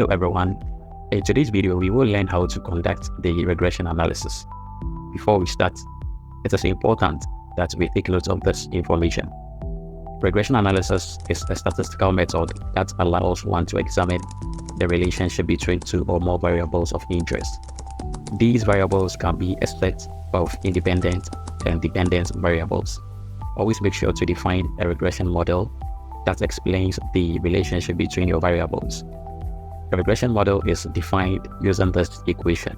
Hello everyone, in today's video we will learn how to conduct the regression analysis. Before we start, it is important that we take note of this information. Regression analysis is a statistical method that allows one to examine the relationship between two or more variables of interest. These variables can be a set of independent and dependent variables. Always make sure to define a regression model that explains the relationship between your variables. A regression model is defined using this equation.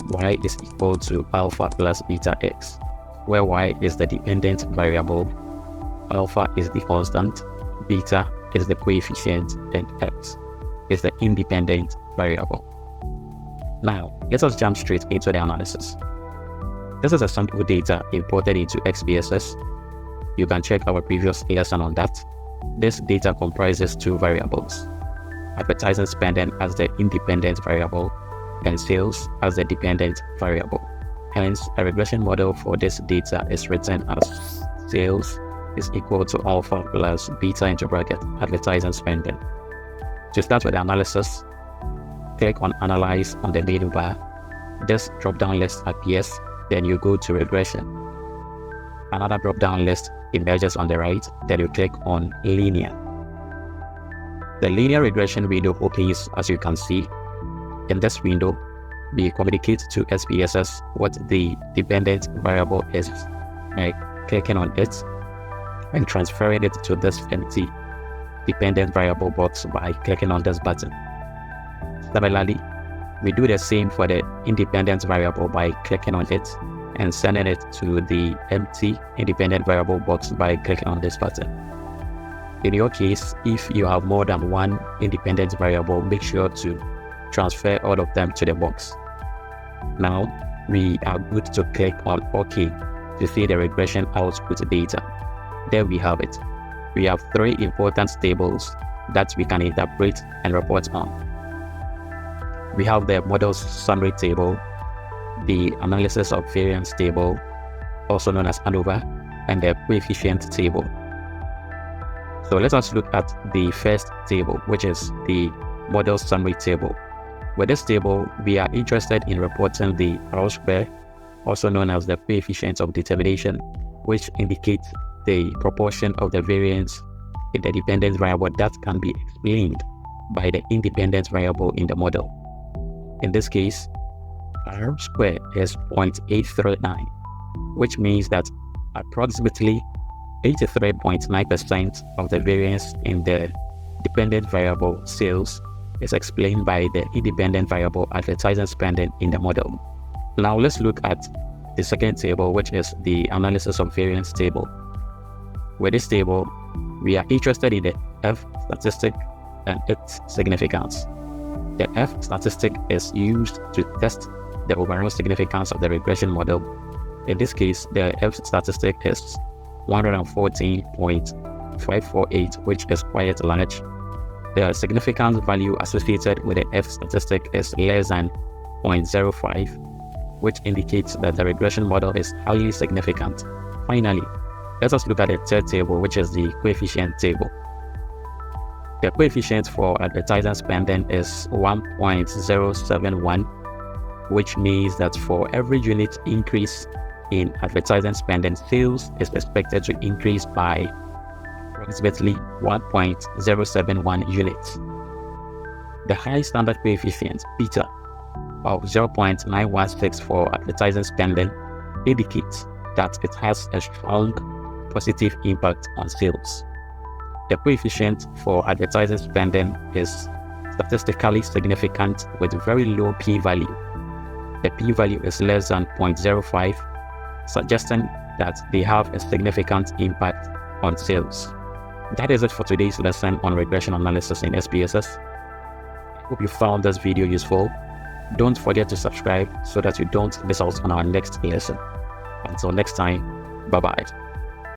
Y is equal to alpha plus beta x, where y is the dependent variable, alpha is the constant, beta is the coefficient, and x is the independent variable. Now, let us jump straight into the analysis. This is a sample data imported into SPSS. You can check our previous lesson on that. This data comprises two variables: advertising spending as the independent variable and sales as the dependent variable. Hence, a regression model for this data is written as sales is equal to alpha plus beta into bracket advertising spending. To start with the analysis, click on Analyze on the menu bar. This drop-down list appears, then you go to Regression. Another drop-down list emerges on the right, then you click on Linear. The linear regression window opens, as you can see. In this window, we communicate to SPSS what the dependent variable is by clicking on it and transferring it to this empty dependent variable box by clicking on this button. Similarly, we do the same for the independent variable by clicking on it and sending it to the empty independent variable box by clicking on this button. In your case, if you have more than one independent variable, make sure to transfer all of them to the box. Now, we are good to click on OK to see the regression output data. There we have it. We have three important tables that we can interpret and report on. We have the model summary table, the analysis of variance table, also known as ANOVA, and the coefficient table. So let us look at the first table, which is the model summary table. With this table, we are interested in reporting the R-square, also known as the coefficient of determination, which indicates the proportion of the variance in the dependent variable that can be explained by the independent variable in the model. In this case, R-square is 0.839, which means that approximately 83.9% of the variance in the dependent variable sales is explained by the independent variable advertising spending in the model. Now let's look at the second table, which is the analysis of variance table. With this table, we are interested in the F statistic and its significance. The F statistic is used to test the overall significance of the regression model. In this case, the F statistic is 114.548, which is quite large. The significance value associated with the F statistic is less than 0.05, which indicates that the regression model is highly significant. Finally, let us look at the third table, which is the coefficient table. The coefficient for advertising spending is 1.071, which means that for every unit increase in advertising spending, sales is expected to increase by approximately 1.071 units. The high standard coefficient, beta, of 0.916 for advertising spending indicates that it has a strong positive impact on sales. The coefficient for advertising spending is statistically significant with very low p-value. The p-value is less than 0.05, suggesting that they have a significant impact on sales. That is it for today's lesson on regression analysis in SPSS. I hope you found this video useful. Don't forget to subscribe so that you don't miss out on our next lesson. Until next time, bye-bye.